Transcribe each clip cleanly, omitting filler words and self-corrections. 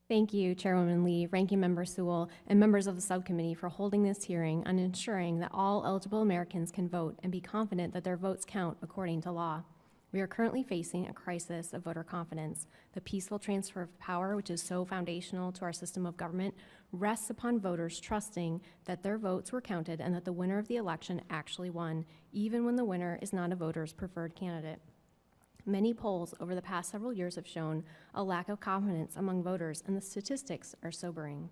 Thank you, Chairwoman Lee, Ranking Member Sewell, and members of the subcommittee for holding this hearing on ensuring that all eligible Americans can vote and be confident that their votes count according to law. We are currently facing a crisis of voter confidence. The peaceful transfer of power, which is so foundational to our system of government, rests upon voters trusting that their votes were counted and that the winner of the election actually won, even when the winner is not a voter's preferred candidate. Many polls over the past several years have shown a lack of confidence among voters, and the statistics are sobering.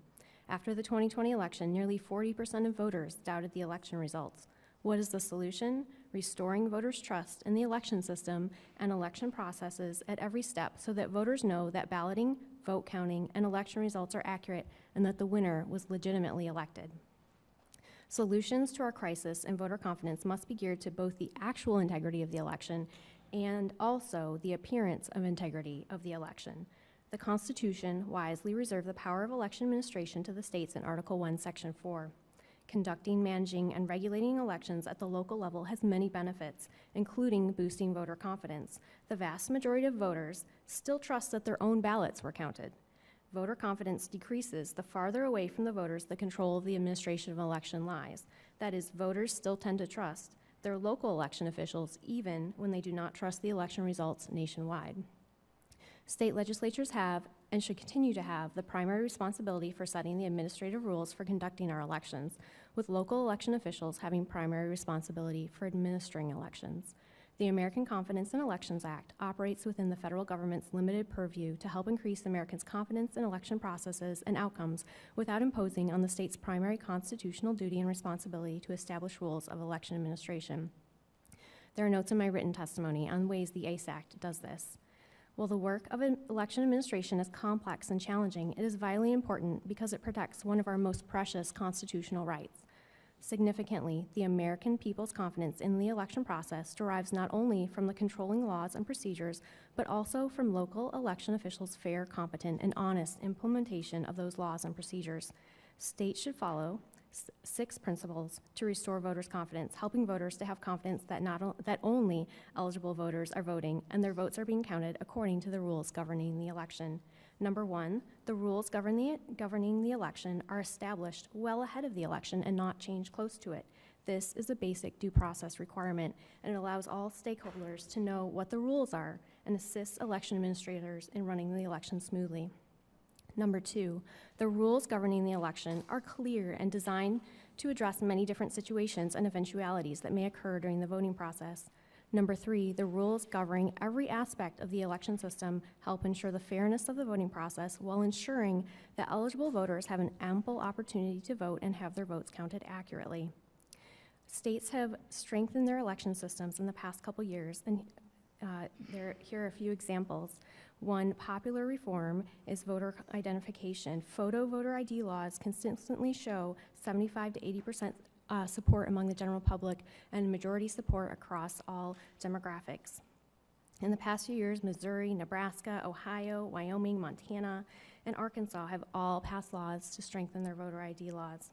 After the 2020 election, nearly 40% of voters doubted the election results. What is the solution? Restoring voters' trust in the election system and election processes at every step so that voters know that balloting, vote counting, and election results are accurate and that the winner was legitimately elected. Solutions to our crisis in voter confidence must be geared to both the actual integrity of the election and also the appearance of integrity of the election. The Constitution wisely reserved the power of election administration to the states in Article 1, Section 4. Conducting, managing, and regulating elections at the local level has many benefits, including boosting voter confidence. The vast majority of voters still trust that their own ballots were counted. Voter confidence decreases the farther away from the voters the control of the administration of an election lies. That is, voters still tend to trust their local election officials even when they do not trust the election results nationwide. State legislatures have and should continue to have the primary responsibility for setting the administrative rules for conducting our elections, with local election officials having primary responsibility for administering elections. The American Confidence in Elections Act operates within the federal government's limited purview to help increase Americans' confidence in election processes and outcomes without imposing on the state's primary constitutional duty and responsibility to establish rules of election administration. There are notes in my written testimony on ways the ACE Act does this. While the work of election administration is complex and challenging, it is vitally important because it protects one of our most precious constitutional rights. Significantly, the American people's confidence in the election process derives not only from the controlling laws and procedures, but also from local election officials' fair, competent, and honest implementation of those laws and procedures. States should follow 6 principles to restore voters' confidence, helping voters to have confidence that that only eligible voters are voting and their votes are being counted according to the rules governing the election. Number 1, the rules governing the election are established well ahead of the election and not changed close to it. This is a basic due process requirement, and it allows all stakeholders to know what the rules are and assists election administrators in running the election smoothly. Number 2, the rules governing the election are clear and designed to address many different situations and eventualities that may occur during the voting process. Number 3, the rules governing every aspect of the election system help ensure the fairness of the voting process while ensuring that eligible voters have an ample opportunity to vote and have their votes counted accurately. States have strengthened their election systems in the past couple years, and here are a few examples. One popular reform is voter identification. Photo voter ID laws consistently show 75 to 80% support among the general public and majority support across all demographics. In the past few years, Missouri, Nebraska, Ohio, Wyoming, Montana, and Arkansas have all passed laws to strengthen their voter ID laws.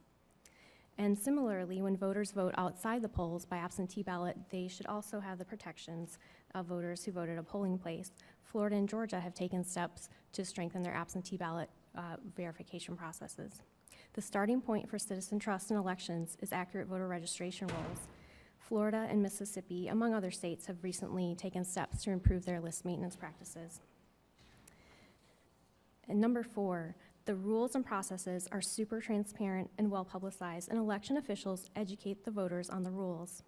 And similarly, when voters vote outside the polls by absentee ballot, they should also have the protections of voters who voted at a polling place. Florida and Georgia have taken steps to strengthen their absentee ballot verification processes. The starting point for citizen trust in elections is accurate voter registration rolls. Florida and Mississippi, among other states, have recently taken steps to improve their list maintenance practices. And number 4, the rules and processes are super transparent and well publicized, and election officials educate the voters on the rules.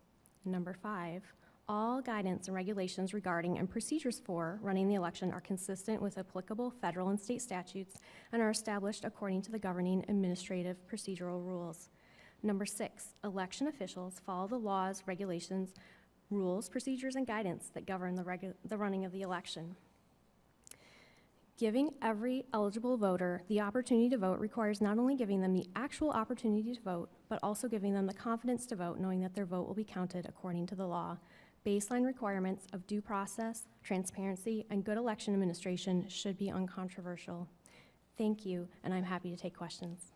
Number 5, all guidance and regulations regarding and procedures for running the election are consistent with applicable federal and state statutes and are established according to the governing administrative procedural rules. Number 6, election officials follow the laws, regulations, rules, procedures, and guidance that govern the running of the election. Giving every eligible voter the opportunity to vote requires not only giving them the actual opportunity to vote, but also giving them the confidence to vote, knowing that their vote will be counted according to the law. Baseline requirements of due process, transparency, and good election administration should be uncontroversial. Thank you, and I'm happy to take questions.